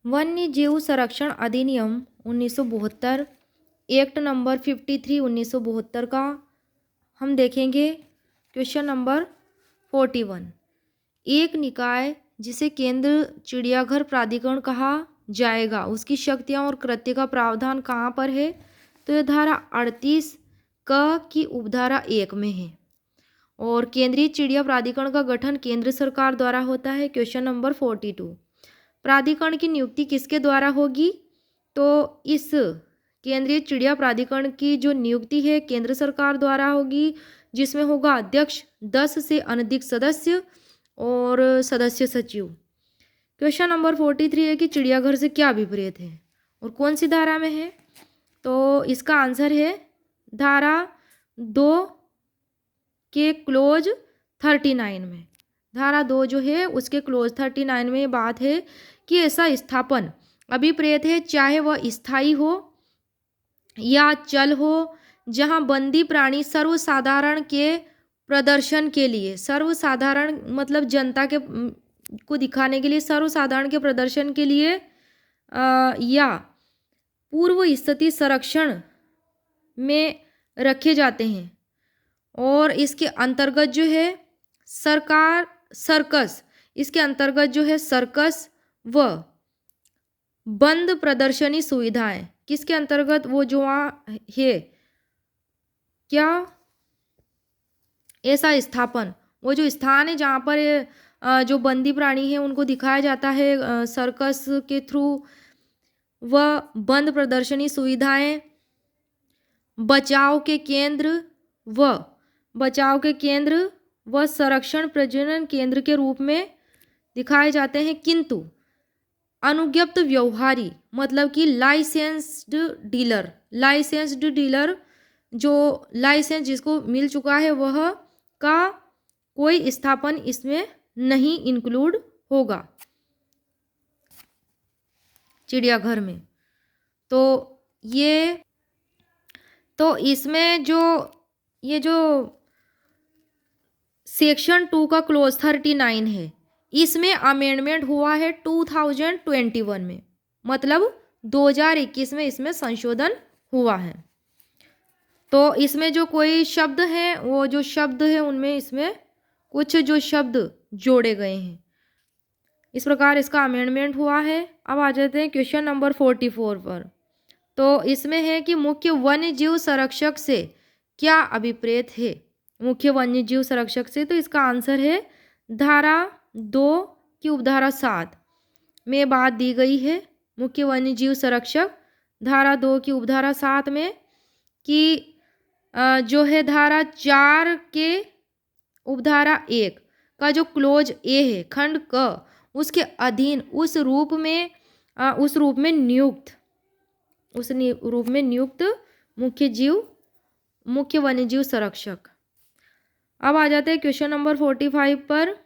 वन्य जीव संरक्षण अधिनियम 1972 एक्ट नंबर 53 1972 का हम देखेंगे। Question number 41। एक निकाय जिसे केंद्र चिड़ियाघर प्राधिकरण कहा जाएगा, उसकी शक्तियां और कृत्य का प्रावधान कहाँ पर है? तो यह धारा 38 क की उपधारा 1 में है। और केंद्रीय चिड़िया प्राधिकरण का गठन केंद्र सरकार द्वारा होता है। Question number 42। प्राधिकरण की नियुक्ति किसके द्वारा होगी? तो इस केंद्रीय चिड़िया प्राधिकरण की जो नियुक्ति है केंद्र सरकार द्वारा होगी, जिसमें होगा अध्यक्ष, 10 से अनधिक सदस्य और सदस्य सचिव। क्वेश्चन नंबर 43 है कि चिड़ियाघर से क्या विपरीत है और कौन सी धारा में है? तो इसका आंसर है धारा 2 के क्लोज 39 में। धारा 2 जो है उसके क्लोज 39 में बात है कि ऐसा स्थापन अभिप्रेत है, चाहे वह स्थायी हो या चल हो, जहां बंदी प्राणी सर्वसाधारण के प्रदर्शन के लिए, सर्वसाधारण मतलब जनता के को दिखाने के लिए, सर्वसाधारण के प्रदर्शन के लिए या पूर्व स्थिति संरक्षण में रखे जाते हैं। और इसके अंतर्गत जो है सरकार सर्कस, इसके अंतर्गत जो है सर्कस व बंद प्रदर्शनी सुविधाएं, किसके अंतर्गत? वो जो है क्या ऐसा स्थापन, वो जो स्थान है जहाँ पर जो बंदी प्राणी है उनको दिखाया जाता है सर्कस के थ्रू, वह बंद प्रदर्शनी सुविधाएं बचाव के केंद्र व संरक्षण प्रजनन केंद्र के रूप में दिखाए जाते हैं। किंतु अनुज्ञप्त व्यवहारी मतलब कि लाइसेंस्ड डीलर जो लाइसेंस जिसको मिल चुका है वह का कोई स्थापन इसमें नहीं इंक्लूड होगा चिड़ियाघर में। तो इसमें जो सेक्शन 2 का क्लोज 39 है, इसमें अमेंडमेंट हुआ है 2021 में, मतलब 2021 में इसमें संशोधन हुआ है। तो इसमें जो कोई शब्द है, वो जो शब्द है उनमें इसमें कुछ जो शब्द जोड़े गए हैं, इस प्रकार इसका अमेंडमेंट हुआ है। अब आ जाते हैं क्वेश्चन नंबर 44 पर। तो इसमें है कि मुख्य वन्य जीव संरक्षक से क्या अभिप्रेत है? मुख्य वन्य जीव संरक्षक से, तो इसका आंसर है धारा 2 की उपधारा 7 में बात दी गई है। मुख्य वन्य जीव संरक्षक धारा 2 की उपधारा 7 में कि जो है धारा 4 के उपधारा 1 का जो क्लोज ए है खंड क, उसके अधीन उस रूप में नियुक्त मुख्य वन्य जीव संरक्षक। अब आ जाते हैं क्वेश्चन नंबर 45 पर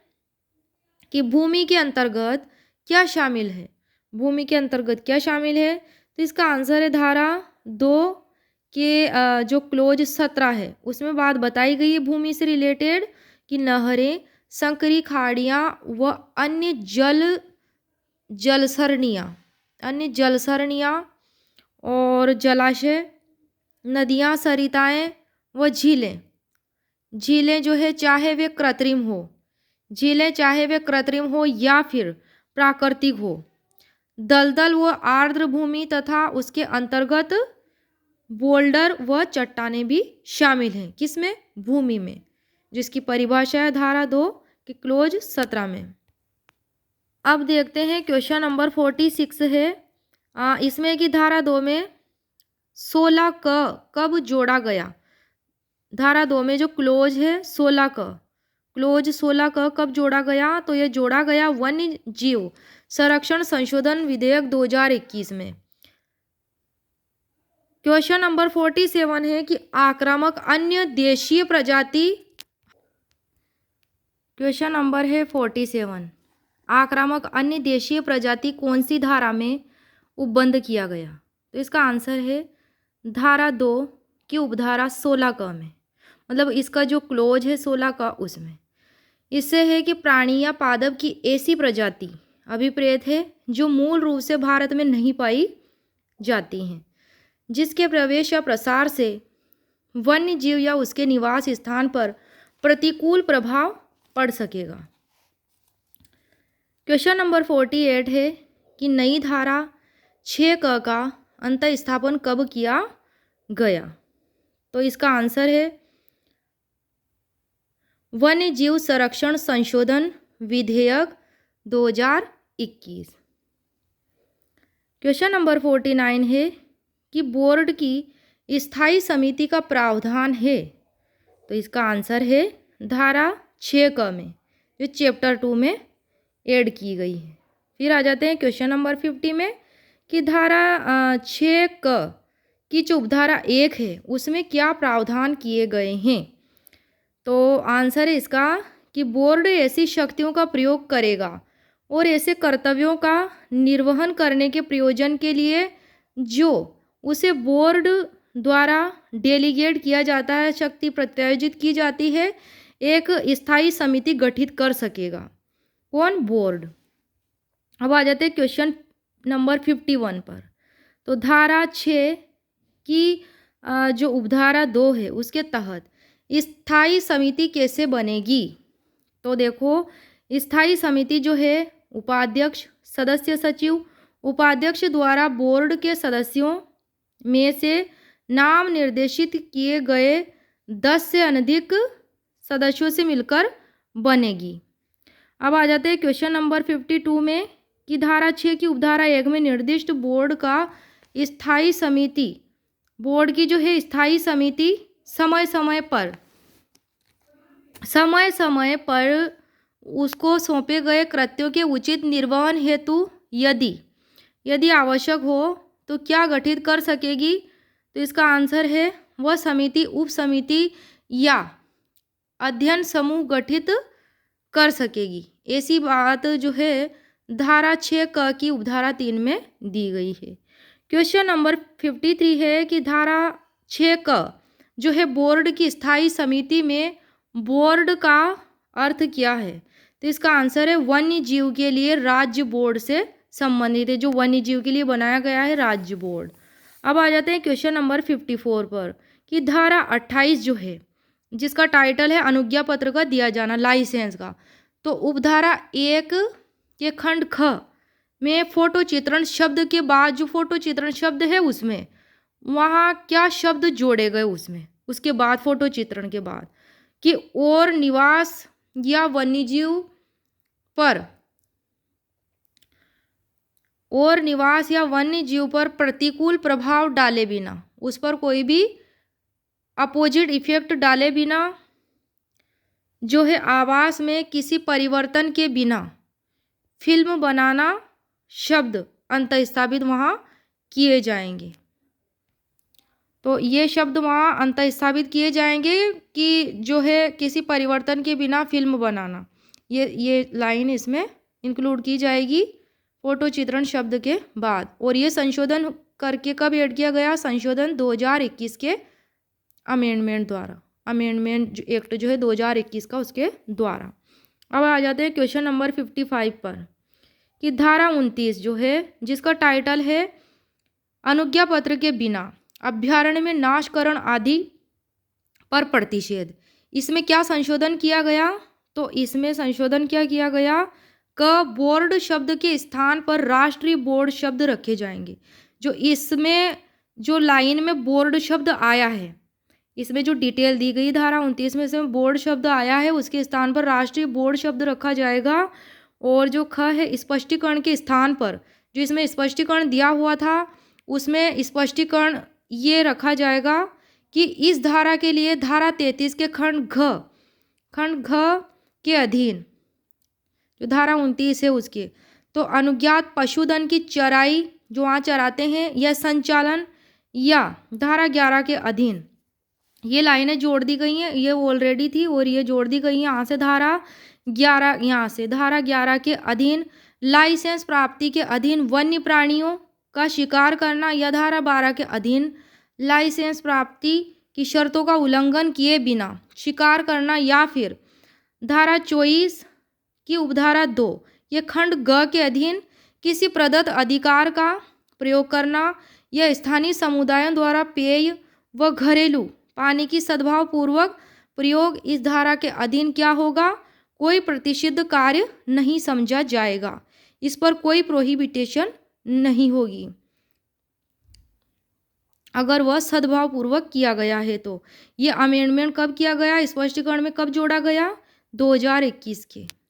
कि भूमि के अंतर्गत क्या शामिल है? भूमि के अंतर्गत क्या शामिल है? तो इसका आंसर है धारा 2 के जो क्लोज 17 है उसमें बात बताई गई है भूमि से रिलेटेड कि नहरें, संकरी खाड़ियाँ व अन्य जलसरणियाँ और जलाशय, नदियाँ, सरिताएं व झीलें जो है चाहे वे कृत्रिम हो या फिर प्राकृतिक हो, दलदल व आर्द्र भूमि तथा उसके अंतर्गत बोल्डर व चट्टानें भी शामिल हैं। किसमें? भूमि में, जिसकी परिभाषा है धारा 2 के क्लोज 17 में। अब देखते हैं क्वेश्चन नंबर 46 है। इसमें कि धारा 2 में 16 कब जोड़ा गया? धारा 2 में जो क्लोज है क्लोज 16 कब जोड़ा गया? तो यह जोड़ा गया वन्य जीव संरक्षण संशोधन विधेयक 2021 में। क्वेश्चन नंबर 47 है कि आक्रामक अन्य देशीय प्रजाति। क्वेश्चन नंबर है 47, आक्रामक अन्य देशीय प्रजाति कौन सी धारा में उपबंध किया गया? तो इसका आंसर है धारा 2 की उपधारा 16 क में, मतलब इसका जो क्लोज है 16 का उसमें। इससे है कि प्राणी या पादप की ऐसी प्रजाति अभिप्रेत है जो मूल रूप से भारत में नहीं पाई जाती हैं, जिसके प्रवेश या प्रसार से वन्य जीव या उसके निवास स्थान पर प्रतिकूल प्रभाव पड़ सकेगा। क्वेश्चन नंबर 48 है कि नई धारा 6 का अंतः स्थापन कब किया गया? तो इसका आंसर है वन्य जीव संरक्षण संशोधन विधेयक 2021। क्वेश्चन नंबर 49 है कि बोर्ड की स्थायी समिति का प्रावधान है। तो इसका आंसर है धारा 6 में, जो चैप्टर 2 में ऐड की गई है। फिर आ जाते हैं क्वेश्चन नंबर 50 में कि धारा 6 की जो उपधारा 1 है उसमें क्या प्रावधान किए गए हैं? तो आंसर है इसका कि बोर्ड ऐसी शक्तियों का प्रयोग करेगा और ऐसे कर्तव्यों का निर्वहन करने के प्रयोजन के लिए जो उसे बोर्ड द्वारा डेलीगेट किया जाता है, शक्ति प्रत्यायोजित की जाती है, एक स्थायी समिति गठित कर सकेगा। कौन? बोर्ड। अब आ जाते हैं क्वेश्चन नंबर 51 पर। तो धारा 6 की जो उपधारा 2 है उसके तहत स्थायी समिति कैसे बनेगी? तो देखो, स्थायी समिति जो है उपाध्यक्ष, सदस्य सचिव, उपाध्यक्ष द्वारा बोर्ड के सदस्यों में से नाम निर्देशित किए गए 10 से अधिक सदस्यों से मिलकर बनेगी। अब आ जाते हैं क्वेश्चन नंबर 52 में कि धारा 6 की उपधारा 1 में निर्दिष्ट बोर्ड का स्थायी समिति, बोर्ड की जो है स्थायी समिति समय समय पर उसको सौंपे गए कृत्यों के उचित निर्वहन हेतु यदि आवश्यक हो तो क्या गठित कर सकेगी? तो इसका आंसर है वह समिति, उप समिति या अध्ययन समूह गठित कर सकेगी। ऐसी बात जो है धारा 6 की उपधारा 3 में दी गई है। क्वेश्चन नंबर 53 है कि धारा 6 जो है बोर्ड की स्थायी समिति में बोर्ड का अर्थ क्या है? तो इसका आंसर है वन्य जीव के लिए राज्य बोर्ड से संबंधित है, जो वन्य जीव के लिए बनाया गया है राज्य बोर्ड। अब आ जाते हैं क्वेश्चन नंबर 54 पर कि धारा 28 जो है जिसका टाइटल है अनुज्ञा पत्र का दिया जाना, लाइसेंस का, तो उपधारा 1 के खंड ख में फोटो चित्रण शब्द के बाद जो फोटो चित्रण शब्द है उसमें वहाँ क्या शब्द जोड़े गए उसमें, उसके बाद फोटो चित्रण के बाद कि और निवास या वन्यजीव पर प्रतिकूल प्रभाव डाले बिना, उस पर कोई भी अपोजिट इफेक्ट डाले बिना, जो है आवास में किसी परिवर्तन के बिना फिल्म बनाना शब्द अंतःस्थापित वहाँ किए जाएंगे। तो ये शब्द वहाँ अंतःस्थापित किए जाएंगे कि जो है किसी परिवर्तन के बिना फिल्म बनाना, ये लाइन इसमें इंक्लूड की जाएगी फोटो चित्रण शब्द के बाद। और ये संशोधन करके कब ऐड किया गया? संशोधन 2021 के अमेंडमेंट द्वारा, अमेंडमेंट एक्ट जो है 2021 का, उसके द्वारा। अब आ जाते हैं क्वेश्चन नंबर 55 पर कि धारा 29 जो है जिसका टाइटल है अनुज्ञा पत्र के बिना अभ्यारण्य में नाशकरण आदि पर प्रतिषेध, इसमें क्या संशोधन किया गया? तो इसमें संशोधन क्या किया गया? बोर्ड शब्द के स्थान पर राष्ट्रीय बोर्ड शब्द रखे जाएंगे। जो इसमें जो लाइन में बोर्ड शब्द आया है, इसमें जो डिटेल दी गई धारा 29 में इसमें बोर्ड शब्द आया है, उसके स्थान पर राष्ट्रीय बोर्ड शब्द रखा जाएगा। और जो ख है स्पष्टीकरण के स्थान पर जो इसमें स्पष्टीकरण दिया हुआ था उसमें स्पष्टीकरण ये रखा जाएगा कि इस धारा के लिए धारा 33 के खंड घ के अधीन जो धारा 29 है उसके, तो अनुज्ञात पशुधन की चराई जो वहाँ चराते हैं या संचालन या धारा 11 के अधीन, ये लाइनें जोड़ दी गई हैं, ये ऑलरेडी थी और ये जोड़ दी गई हैं यहाँ से धारा 11, यहाँ से धारा 11 के अधीन लाइसेंस प्राप्ति के अधीन वन्य प्राणियों का शिकार करना या धारा 12 के अधीन लाइसेंस प्राप्ति की शर्तों का उल्लंघन किए बिना शिकार करना, या फिर धारा 24 की उपधारा 2 यह खंड ग के अधीन किसी प्रदत्त अधिकार का प्रयोग करना या स्थानीय समुदायों द्वारा पेय व घरेलू पानी की सद्भाव पूर्वक प्रयोग इस धारा के अधीन क्या होगा? कोई प्रतिषिद्ध कार्य नहीं समझा जाएगा। इस पर कोई प्रोहिबिटेशन नहीं होगी अगर वह सद्भाव पूर्वक किया गया है तो। ये अमेंडमेंट कब किया गया, स्पष्टीकरण में कब जोड़ा गया? 2021 के।